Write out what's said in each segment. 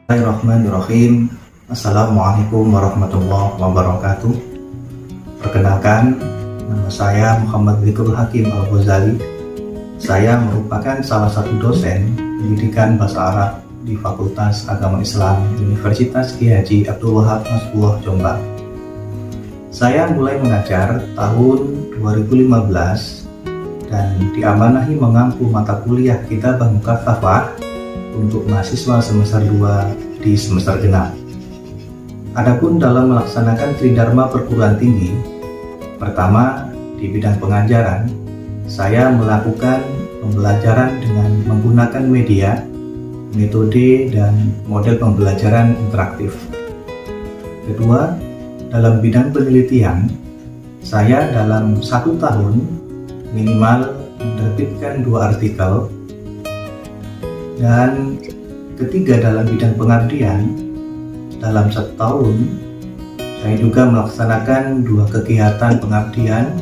Bismillahirrahmanirrahim. Assalamualaikum warahmatullahi wabarakatuh. Perkenalkan, nama saya Muhammad Zikrul Hakim Al-Ghazali. Saya merupakan salah satu dosen pendidikan bahasa Arab di Fakultas Agama Islam Universitas Kiai Haji Abdul Wahab Nasrullah Jombang. Saya mulai mengajar tahun 2015 dan diamanahi mengampu mata kuliah Kitabah Mukaffafah untuk mahasiswa semester 2 di semester genap. Adapun dalam melaksanakan Tridharma perguruan tinggi, pertama di bidang pengajaran, saya melakukan pembelajaran dengan menggunakan media, metode, dan model pembelajaran interaktif. Kedua, dalam bidang penelitian, saya dalam 1 tahun minimal menerbitkan 2 artikel. Dan ketiga, dalam bidang pengabdian, dalam 1 tahun saya juga melaksanakan 2 kegiatan pengabdian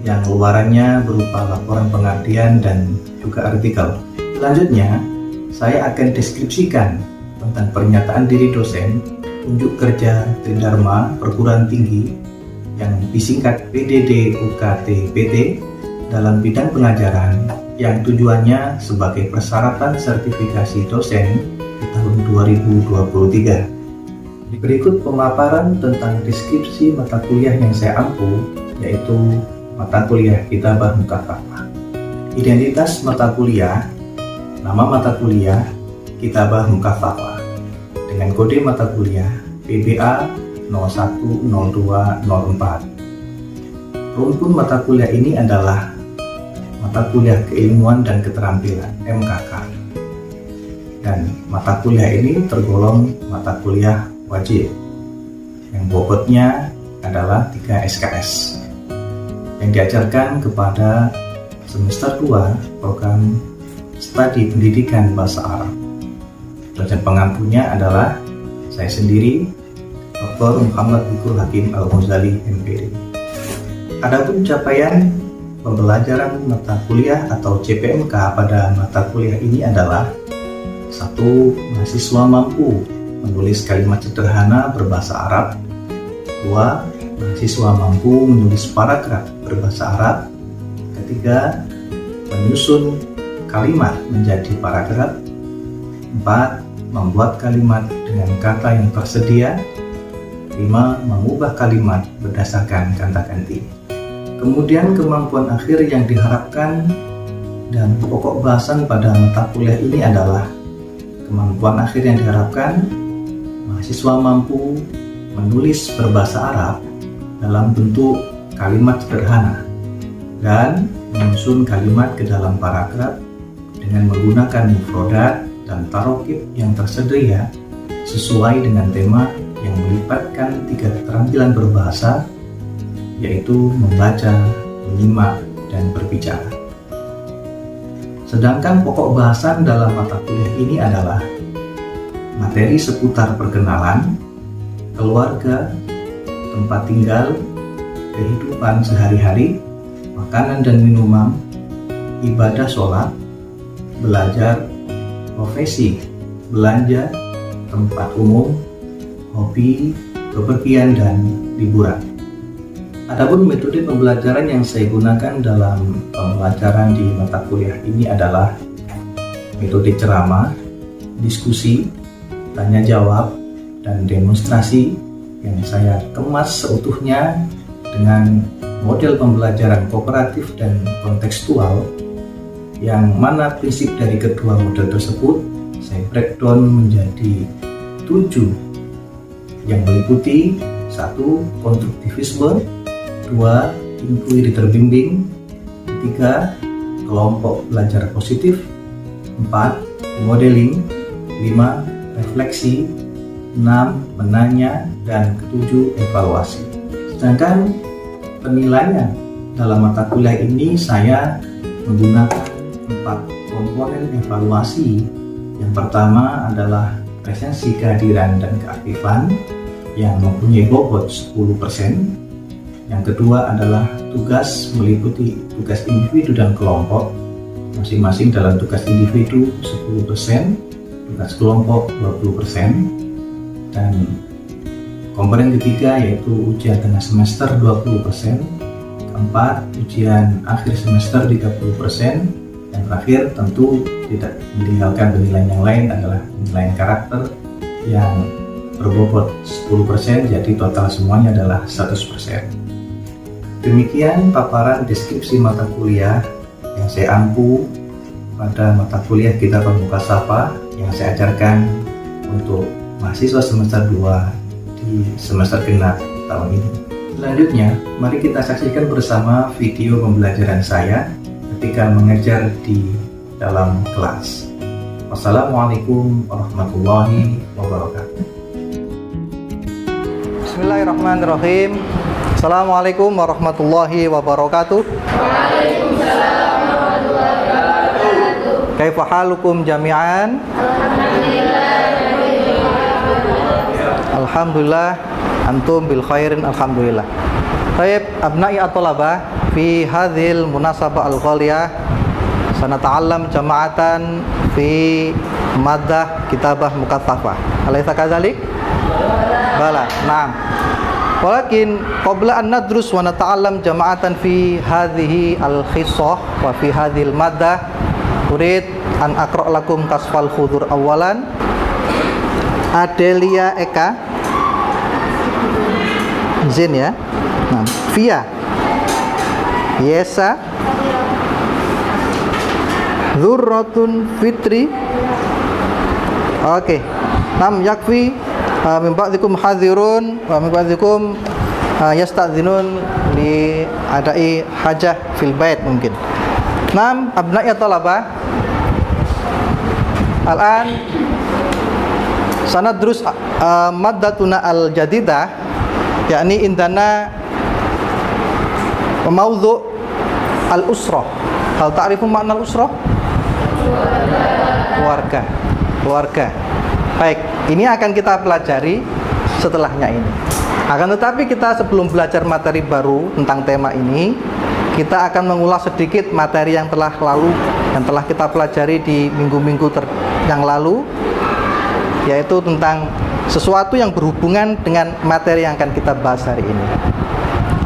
yang luarannya berupa laporan pengabdian dan juga artikel. Selanjutnya, saya akan deskripsikan tentang pernyataan diri dosen unjuk kerja Tridharma perguruan tinggi yang disingkat PDD UKT PT dalam bidang pengajaran yang tujuannya sebagai persyaratan sertifikasi dosen di tahun 2023. Berikut pemaparan tentang deskripsi mata kuliah yang saya ampu, yaitu mata kuliah Kitabah Mukaffafah. Identitas mata kuliah, nama mata kuliah Kitabah Mukaffafah dengan kode mata kuliah PBA 010204. Rumpun mata kuliah ini adalah mata kuliah keilmuan dan keterampilan MKK, dan mata kuliah ini tergolong mata kuliah wajib yang bobotnya adalah 3 SKS yang diajarkan kepada semester 2 program studi pendidikan bahasa Arab. Dosen pengampunya adalah saya sendiri, Dr. Muhammad Zikrul Hakim Al-Ghazali MPD. Adapun capaian pembelajaran mata kuliah atau CPMK pada mata kuliah ini adalah: 1. Mahasiswa mampu menulis kalimat sederhana berbahasa Arab. 2. Mahasiswa mampu menulis paragraf berbahasa Arab. Ketiga, menyusun kalimat menjadi paragraf. 4. Membuat kalimat dengan kata yang tersedia. 5. Mengubah kalimat berdasarkan kata ganti. Kemudian kemampuan akhir yang diharapkan dan pokok bahasan pada mata kuliah ini adalah: kemampuan akhir yang diharapkan, mahasiswa mampu menulis berbahasa Arab dalam bentuk kalimat sederhana dan menyusun kalimat ke dalam paragraf dengan menggunakan mufrodat dan tarokib yang tersedia sesuai dengan tema yang melibatkan 3 keterampilan berbahasa, yaitu membaca, menyimak, dan berbicara. Sedangkan pokok bahasan dalam mata kuliah ini adalah materi seputar perkenalan, keluarga, tempat tinggal, kehidupan sehari-hari, makanan dan minuman, ibadah sholat, belajar, profesi, belanja, tempat umum, hobi, bepergian, dan liburan. Adapun metode pembelajaran yang saya gunakan dalam pembelajaran di mata kuliah ini adalah metode ceramah, diskusi, tanya jawab, dan demonstrasi yang saya kemas seutuhnya dengan model pembelajaran kooperatif dan kontekstual, yang mana prinsip dari kedua model tersebut saya breakdown menjadi 7 yang meliputi: 1. Konstruktivisme, 2. Inquiry terbimbing, 3. Kelompok belajar positif, 4. Modeling, 5. Refleksi, 6. Menanya, dan 7. Evaluasi. Sedangkan penilaian dalam mata kuliah ini saya menggunakan 4 komponen evaluasi. Yang pertama adalah presensi, kehadiran, dan keaktifan yang mempunyai bobot 10%. Yang kedua adalah tugas, meliputi tugas individu dan kelompok, masing-masing dalam tugas individu 10%, tugas kelompok 20%, dan komponen ketiga yaitu ujian tengah semester 20%, keempat ujian akhir semester 30%, dan terakhir tentu tidak meninggalkan penilaian yang lain adalah penilaian karakter yang berbobot 10%, jadi total semuanya adalah 100%. Demikian paparan deskripsi mata kuliah yang saya ampu pada mata kuliah Kitab Al-Mukasafah yang saya ajarkan untuk mahasiswa semester 2 di semester genap tahun ini. Selanjutnya, mari kita saksikan bersama video pembelajaran saya ketika mengajar di dalam kelas. Wassalamualaikum warahmatullahi wabarakatuh. Bismillahirrahmanirrahim. Assalamualaikum warahmatullahi wabarakatuh. Waalaikumsalam warahmatullahi wabarakatuh. Kaifa halukum jami'an? Alhamdulillah, antum bil khairin alhamdulillah. Baik, abna'i at-talabah, fi hadhil munasabah al-ghaliyah sanata'allam jama'atan fi maddah kitabah mukatsafah. Alaysa kadzalik? Bala, na'am. Walakin qabla an nadrus wa nata'allam jama'atan fi hadhihi al-khissah wa fi hadhil maddah urid an aqra' lakum kasfal khudur awalan. Adelia Eka izin ya. Nah, Via Yesa Dzurratun Fitri. Oke. Nam yakfi min ba'dikum hadhirun wa min ba'dikum yasta'dzinun li adai hajah fil bait mungkin. Nam abna'i talabah. Al-an sanadrus maddatuna al-jadidah, yakni indana maudhu' al-usrah. Hal ta'rifu makna al-usrah? Keluarga. Baik, ini akan kita pelajari setelahnya ini. Akan tetapi kita sebelum belajar materi baru tentang tema ini, kita akan mengulas sedikit materi yang telah lalu, yang telah kita pelajari di minggu-minggu yang lalu, yaitu tentang sesuatu yang berhubungan dengan materi yang akan kita bahas hari ini.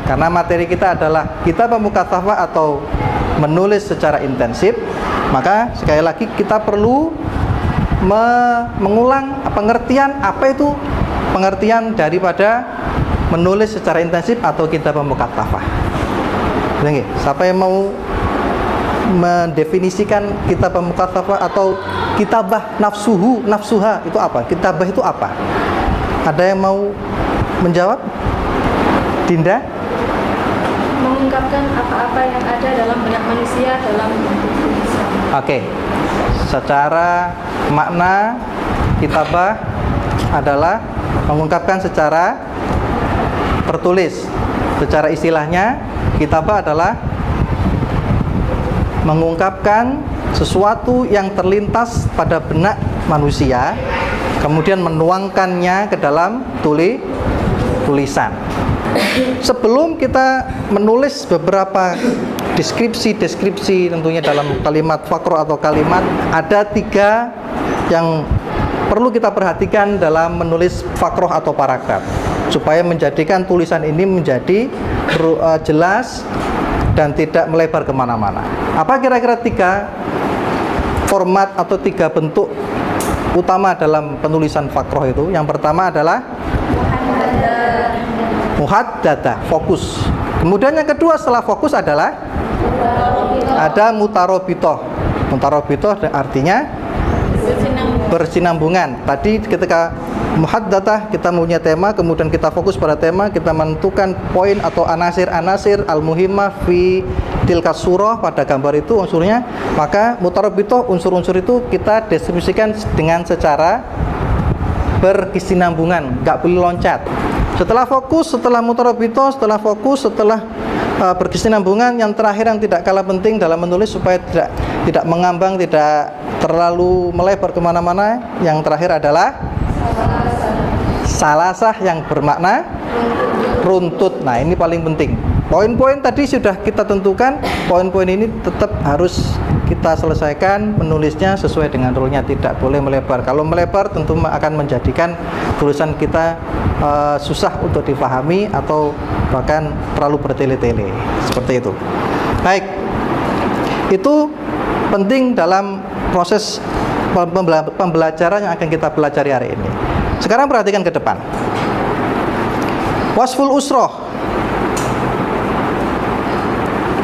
Karena materi kita adalah Kitab Al-Mukasafah atau menulis secara intensif, maka sekali lagi kita perlu mengulang pengertian apa itu pengertian daripada menulis secara intensif atau Kitab Al-Mukasafah. Siapa yang mau mendefinisikan Kitab Al-Mukasafah atau kitabah nafsuha itu apa? Kitabah itu apa? Ada yang mau menjawab? Dinda? Mengungkapkan apa-apa yang ada dalam benak manusia dalam bentuk tulisan. Oke. Secara makna kitabah adalah mengungkapkan secara tertulis. Secara istilahnya kitabah adalah mengungkapkan sesuatu yang terlintas pada benak manusia, kemudian menuangkannya ke dalam tulisan. Sebelum kita menulis beberapa deskripsi tentunya dalam kalimat fakro atau kalimat, ada 3 yang perlu kita perhatikan dalam menulis fakroh atau paragraf supaya menjadikan tulisan ini menjadi jelas dan tidak melebar kemana-mana. Apa kira-kira 3 format atau 3 bentuk utama dalam penulisan fakroh itu? Yang pertama adalah muhaddadah, fokus. Kemudian yang kedua setelah fokus adalah ada mutarobitoh. Mutarobitoh artinya bersinambungan. Tadi ketika muhaddadah kita punya tema, kemudian kita fokus pada tema, kita menentukan poin atau anasir al-muhimmah fi tilka surah, pada gambar itu unsurnya. Maka mutarobitoh, unsur-unsur itu kita deskripsikan dengan secara berkesinambungan, nggak boleh loncat. Setelah fokus, setelah mutarobitoh, setelah fokus, setelah berkesinambungan, yang terakhir yang tidak kalah penting dalam menulis supaya tidak mengambang, tidak terlalu melebar kemana-mana, yang terakhir adalah salasah yang bermakna runtut. Nah, ini paling penting. poin-poin tadi sudah kita tentukan. Poin-poin ini tetap harus kita selesaikan menulisnya sesuai dengan rule-nya, tidak boleh melebar. Kalau melebar tentu akan menjadikan tulisan kita susah untuk dipahami atau bahkan terlalu bertele-tele. Seperti itu. Baik. Itu penting dalam proses pembelajaran yang akan kita pelajari hari ini. Sekarang perhatikan ke depan. Wasful usroh.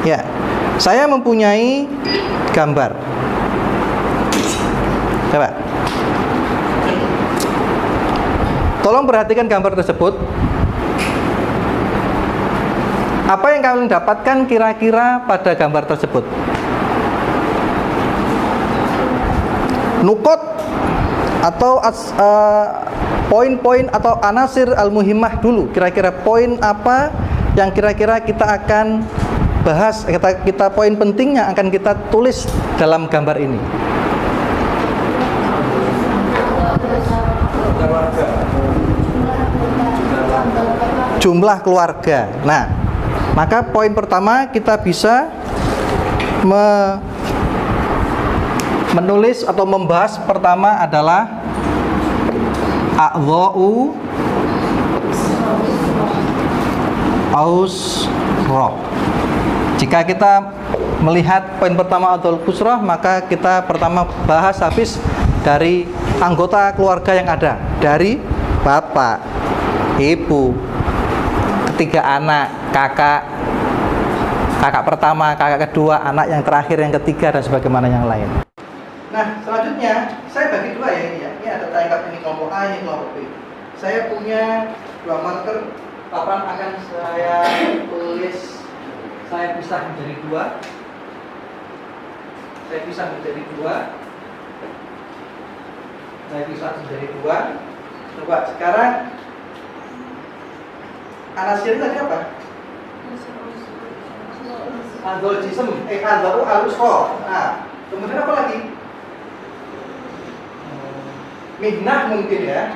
Ya, saya mempunyai gambar. Coba. Tolong perhatikan gambar tersebut. Apa yang kalian dapatkan kira-kira pada gambar tersebut? Nukot atau poin-poin atau anasir al-muhimmah dulu. Kira-kira poin apa yang kira-kira kita akan bahas, kita poin pentingnya akan kita tulis dalam gambar ini. Jumlah keluarga. Nah, maka poin pertama kita bisa menulis atau membahas pertama adalah a'dha'u ausroh. Jika kita melihat poin pertama a'dha'ul usroh, maka kita pertama bahas habis dari anggota keluarga yang ada, dari bapak, ibu, ketiga anak, kakak pertama, kakak kedua, anak yang terakhir, yang ketiga, dan sebagaimana yang lain. Nah, selanjutnya saya bagi dua ya ini ya. Ini ada tangkap, ini kelompok A, ini kelompok B. Saya punya dua marker, papan akan saya tulis, saya pisah menjadi dua. Saya pisah menjadi dua. Saya pisah menjadi dua. Coba sekarang anasir tadi apa? Andol jism, andol al-usroh. Nah, kemudian apa lagi? Mihnah mungkin ya,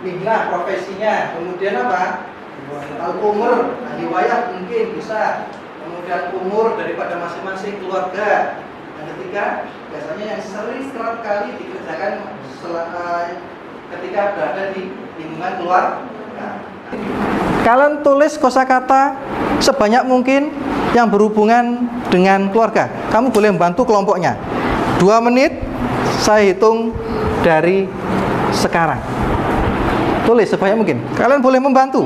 mihnah profesinya. Kemudian apa? Al-umur, riwayat mungkin bisa. Kemudian umur daripada masing-masing keluarga. Yang ketiga, biasanya yang sering kerap kali dikerjakan ketika berada di lingkungan keluarga. Kalian tulis kosakata sebanyak mungkin yang berhubungan dengan keluarga. Kamu boleh membantu kelompoknya. 2 menit saya hitung dari sekarang. Tulis sebanyak mungkin. Kalian boleh membantu.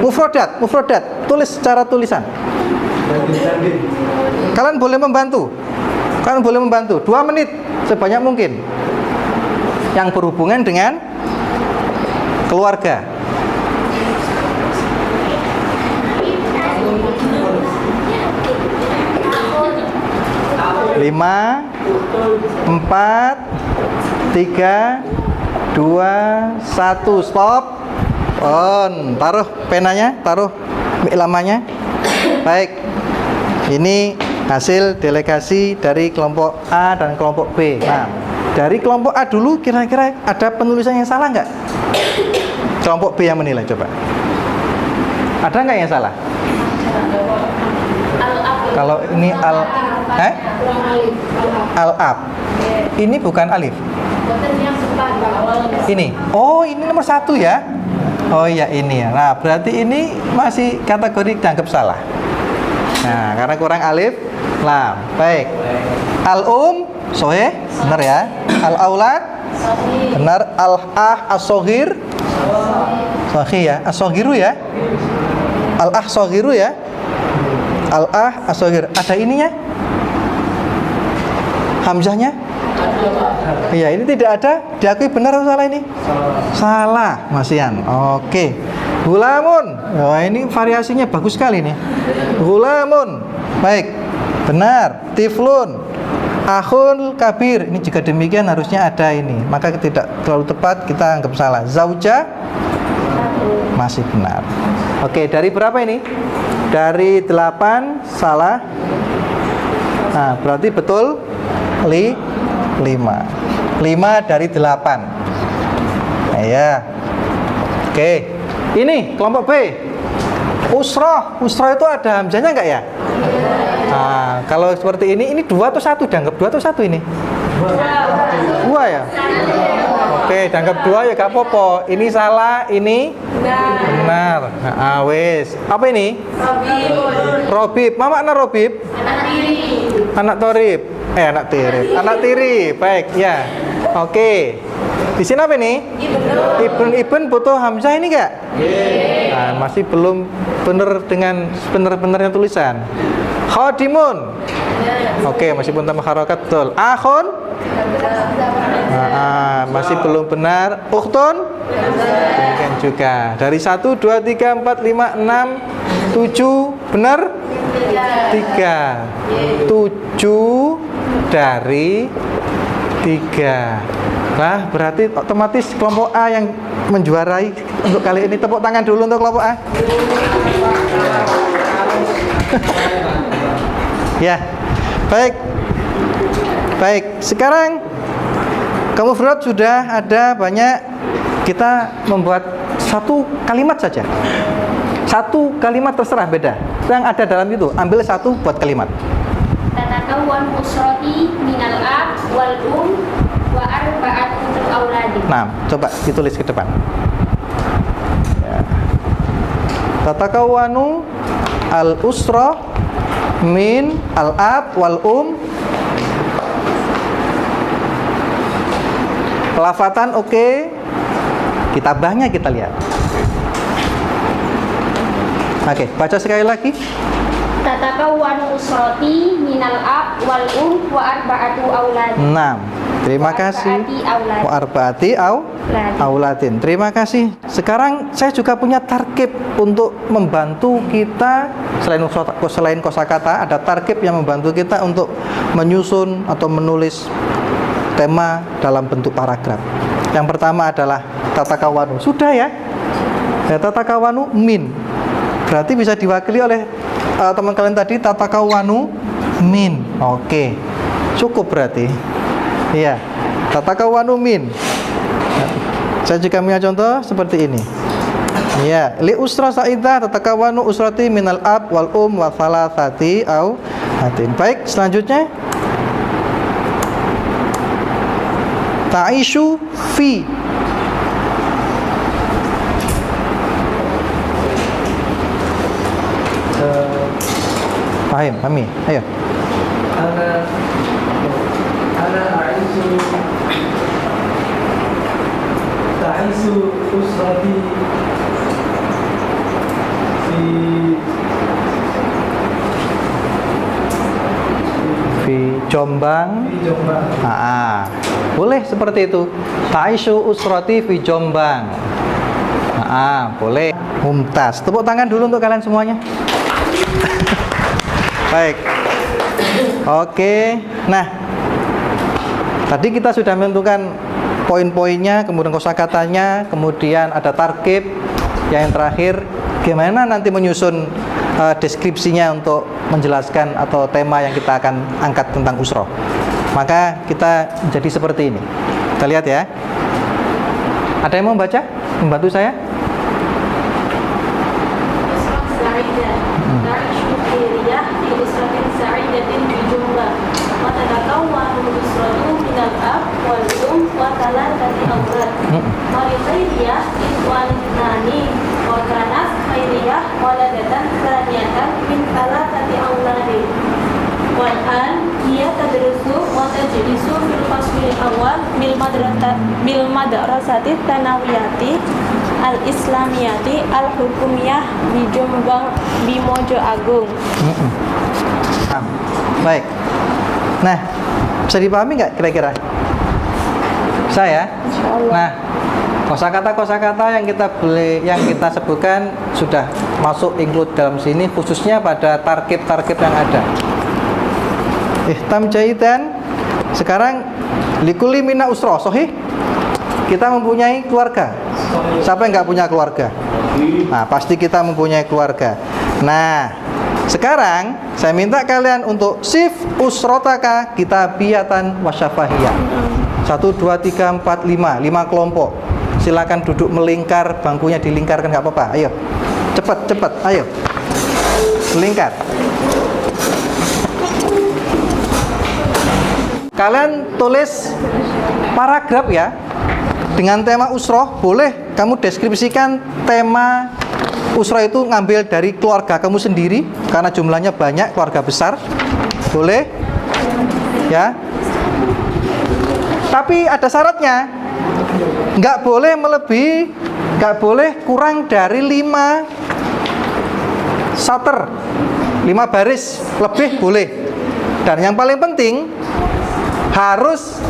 Mufrodat, tulis secara tulisan. Kalian boleh membantu. 2 menit sebanyak mungkin yang berhubungan dengan keluarga. 5, 4, 3, 2, 1, stop. On. Taruh penanya, taruh lamanya. Baik. Ini hasil delegasi dari kelompok A dan kelompok B. Nah, dari kelompok A dulu kira-kira ada penulisan yang salah nggak? Kelompok B yang menilai, coba. Ada nggak yang salah? Kalau ini al-ab. Ini bukan alif. Ini. Oh, ini nomor 1 ya. Oh iya, ini ya. Nah, berarti ini masih kategori dianggap salah. Nah, karena kurang alif, lam. Baik. Sohih, benar ya. Al-aulad, benar. As-soghir, sohih ya. As-soghiru ya. Al-sogiru ya. As-soghir. Ada ininya? Hamzahnya? Iya, ini tidak ada. Diakui benar atau salah ini? Salah, Masian. Oke. Gulamun. Wah, ini variasinya bagus sekali nih. Gulamun. Baik. Benar. Tiflun. Akhun kabir. Ini jika demikian harusnya ada ini. Maka tidak terlalu tepat, kita anggap salah. Zauja masih benar. Oke, dari berapa ini? Dari 8 salah. Nah, berarti betul 5 dari 8. Nah, ya. Oke. Ini kelompok B. Usroh itu ada hamzahnya nggak ya? Nah, kalau seperti ini 2 atau 1? Dianggap 2 atau 1 ini? 2 ya? Oke, dianggap 2 ya gak apa-apa. Ini salah, ini benar. Nah, wes. Apa ini? Robib. Apa makna robib? Anak torib. Anak tirib. Anak tiri. Baik, ya. Oke. Di sini apa ini? Ibn butuh hamzah ini enggak? Nah, masih belum benar dengan benar-benarnya tulisan. Khadimun. Oke, masih pun tambah harokat, betul. Akhun. Masih belum benar. Ukhtun. Demikian juga. Dari 1, 2, 3, 4, 5, 6, 7. Benar? 3. 7 dari 3. Nah, berarti otomatis kelompok A yang menjuarai untuk kali ini. Tepuk tangan dulu untuk kelompok A. Ya, baik. Sekarang mufrad sudah ada banyak. Kita membuat 1 kalimat saja. 1 kalimat terserah, beda. Yang ada dalam itu, ambil 1 buat kalimat. Tatakawwan usrati minal ab wal wa arba'atul auladi. Nah, coba ditulis ke depan. Ya. Tatakawwanu al usra min al ab wal Pelafatan oke. Kitabahnya kita lihat. Oke, baca sekali lagi. Tatakawwan usrati minal ab wal wa arba'atu auladi. 6. Terima kasih. Wa arba'ati auladin. Terima kasih. Sekarang saya juga punya tarkib untuk membantu kita. Selain kosakata, ada tarkib yang membantu kita untuk menyusun atau menulis tema dalam bentuk paragraf. Yang pertama adalah tatakawanu. Sudah ya? Tatakawanu min. Berarti bisa diwakili oleh teman kalian tadi, tatakawanu min. Oke. Cukup berarti. Iya. Tatakawanu min. Saya juga punya contoh seperti ini. Ya, li usra sa'idah tatakawanu usrati minal ab wal wa thalathati au hatin. Baik, selanjutnya ta'ishu fi. Paham, pahami. Ayo. Ana ta'ishu usrati fi Jombang. Boleh seperti itu. Ta'ishu usrati fi Jombang. Boleh. Mumtaz. Tepuk tangan dulu untuk kalian semuanya. Baik. Oke. Nah, tadi kita sudah menentukan poin-poinnya, kemudian kosakatanya, kemudian ada tarkib. Yang terakhir, gimana nanti menyusun deskripsinya untuk menjelaskan atau tema yang kita akan angkat tentang usroh. Maka kita jadi seperti ini. Kita lihat ya. Ada yang mau baca? Membantu saya? bil madrasati tanawiyati al islamiyati al hukumiyah di Jombang di Mojo Agung. Baik. Nah, bisa dipahami nggak kira-kira? Saya. Nah, kosakata yang kita sebutkan sudah masuk include dalam sini, khususnya pada tarkib yang ada. Ihtam jaidan. Sekarang likuli mina usroh, sohih. Kita mempunyai keluarga. Siapa yang nggak punya keluarga? Nah, pasti kita mempunyai keluarga. Nah, sekarang saya minta kalian untuk sif usrotaka kitabiyatan wasyafahiyah. 1, 2, 3, 4, 5 kelompok. Silakan duduk melingkar, bangkunya dilingkarkan, nggak apa-apa. Ayo, cepat. Cepat, ayo. Lingkar. Kalian tulis paragraf ya. Dengan tema usroh, boleh kamu deskripsikan tema usroh itu ngambil dari keluarga kamu sendiri, karena jumlahnya banyak, keluarga besar. Boleh? Ya. Tapi ada syaratnya. Nggak boleh melebihi, nggak boleh kurang dari 5 sater, 5 baris, lebih boleh. Dan yang paling penting, harus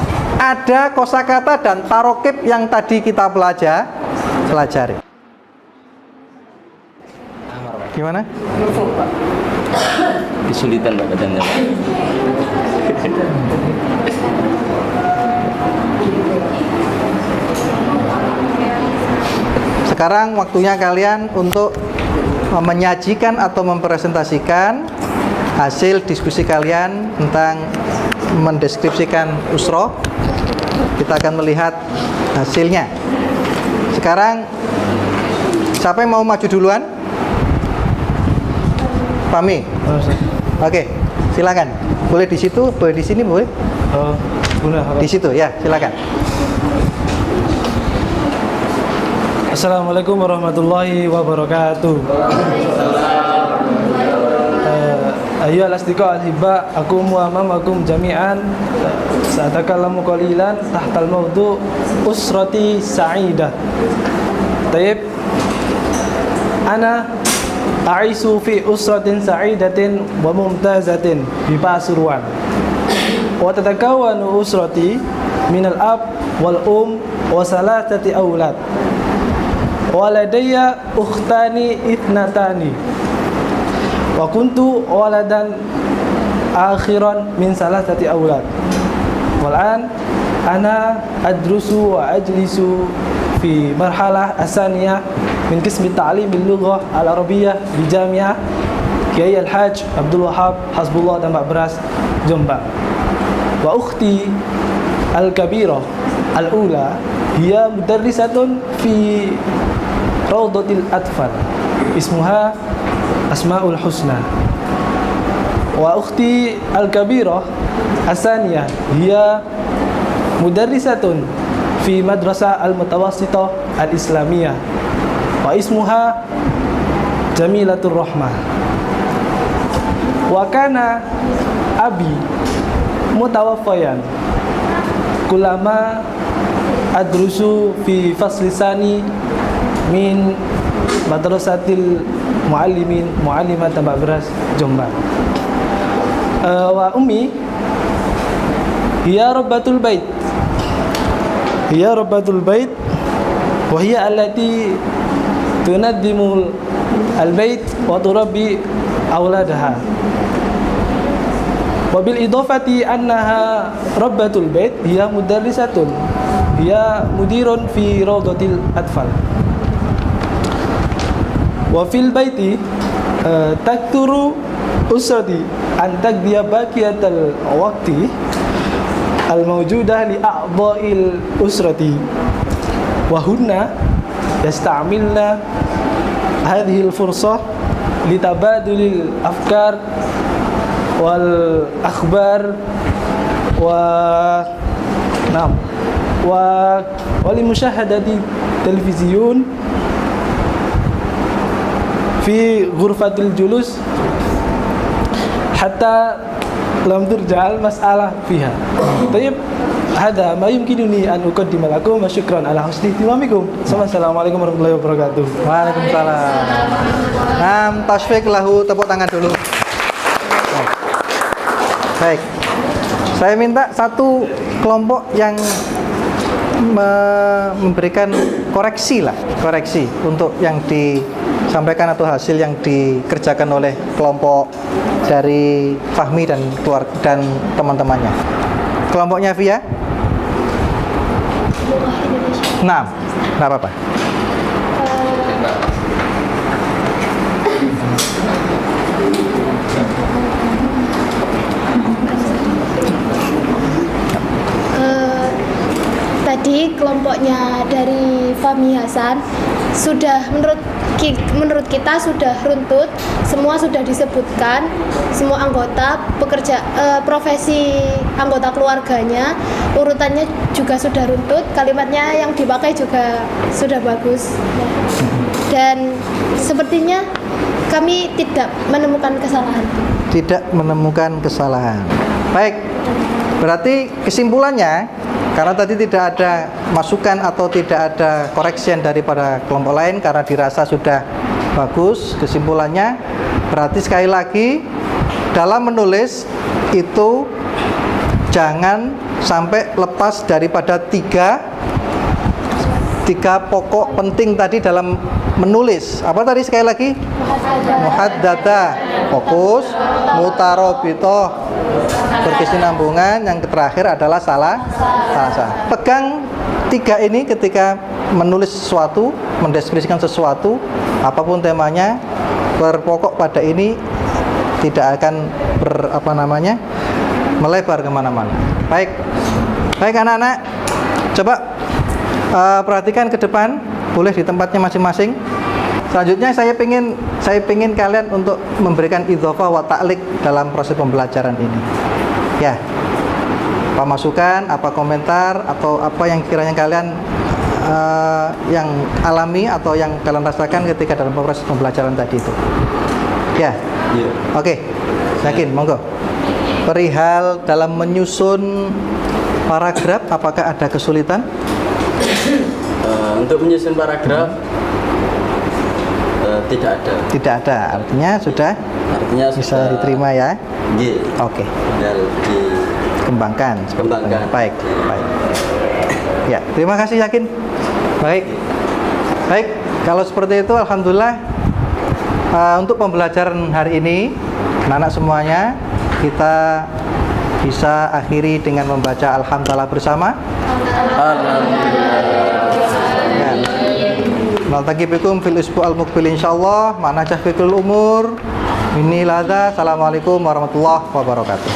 ada kosakata dan tarokib yang tadi kita pelajari. Gimana? Kesulitan Pak bacanya. Sekarang waktunya kalian untuk menyajikan atau mempresentasikan hasil diskusi kalian tentang mendeskripsikan usroh. Kita akan melihat hasilnya. Sekarang siapa yang mau maju duluan? Fahmi. Oke, silakan. Boleh di situ, boleh di sini, boleh? Di situ ya, silakan. Assalamualaikum warahmatullahi wabarakatuh. Ayyuhal asdiqa al-hibba, akum wa amamakum jami'an. Sa'atakallamu qalilan tahtal mawdu' usrati sa'idah. Tayyib. Ana a'isu fi usratin sa'idatin wa mumtazatin bi Pasuruan. Wa tatakawwanu usrati minal ab wal wa salatati aulad. Waladaya ukhtani ithnatani wa kuntu waladan akhiran min salasati aulad. Wal'an ana adrusu wa ajlisu fi marhalah asaniyah min qismi ta'lim al-lughah al-arabiyyah di Jami'ah Kiai Al-Hajj Abdul Wahab Hasbullah dan Mbak Beras Jombang. Wa ukhti al-kabirah al-ula hiya mudarrisatun fi Rawdatil Atfal ismuha Asmaul Husna. Wa ukhti al-kabirah asaniyah hiya mudarrisatun fi madrasah al-mutawassithah al-islamiyah wa ismuha Jamilatur Rahmah. Wa kana abi mutawaffayan kulama adrusu fi faslisani min madrasatil muallimin muallimat Mbak Beras Jombang. Wa ummi hiya rabbatul bait wa hiya allati tunaddimu al-bait wa turabbi auladaha. Wa bil idafati annaha rabbatul bait hiya mudarrisatun hiya mudirun fi rawdatil atfal. Wa fil baiti takturu usrati an taqdiya baqiyatal waqti al mawjudah li a'dha'il usrati wa hunna yasta'milna hadhihi al fursah li tabadulil afkar wal akhbar wa li musyahadati televisiun fi ghurfatil julus hatta lam turja'al mas'alah fiha. Tayyib, hada ma yumkinuni an uqaddima lakum wa syukran ala husni ihtimamikum. Assalamualaikum warahmatullahi wabarakatuh. Waalaikumsalam. Tasfiq lahu, tepuk tangan dulu. Baik. Saya minta satu kelompok yang memberikan koreksi untuk yang disampaikan atau hasil yang dikerjakan oleh kelompok dari Fahmi dan keluarga dan teman-temannya. Kelompoknya Via? Nah, nggak apa-apa. Tadi kelompoknya dari Fahmi Hasan sudah, menurut menurut kita sudah runtut, semua sudah disebutkan, semua anggota profesi anggota keluarganya, urutannya juga sudah runtut, kalimatnya yang dipakai juga sudah bagus. Dan sepertinya kami tidak menemukan kesalahan. Tidak menemukan kesalahan. Baik. Berarti kesimpulannya, karena tadi tidak ada masukan atau tidak ada correction daripada kelompok lain karena dirasa sudah bagus, kesimpulannya berarti sekali lagi dalam menulis itu jangan sampai lepas daripada tiga pokok penting tadi dalam menulis. Apa tadi sekali lagi? Muhaddadah, fokus, mutarabitoh, berkesinambungan, yang terakhir adalah salah. Pegang tiga ini ketika menulis sesuatu, mendeskripsikan sesuatu, apapun temanya, berpokok pada ini, tidak akan melebar kemana-mana. Baik anak-anak, coba perhatikan ke depan, boleh di tempatnya masing-masing. Selanjutnya saya pengen kalian untuk memberikan idhofah wa ta'liq dalam proses pembelajaran ini. Ya, apa masukan, apa komentar, atau apa yang kiranya kalian yang alami atau yang kalian rasakan ketika dalam proses pembelajaran tadi itu. Ya, Oke, yakin, monggo. Perihal dalam menyusun paragraf, apakah ada kesulitan? Untuk menyusun paragraf tidak ada. Tidak ada, artinya sudah bisa diterima ya. Oke. Kembangkan. Baik. Ya, terima kasih Yakin. Baik. Kalau seperti itu, alhamdulillah untuk pembelajaran hari ini, anak-anak semuanya kita bisa akhiri dengan membaca alhamdulillah bersama. Naltaqibikum fil usbu' al-muqbil insyaallah. Ma'najah fikul umur. Assalamualaikum warahmatullahi wabarakatuh.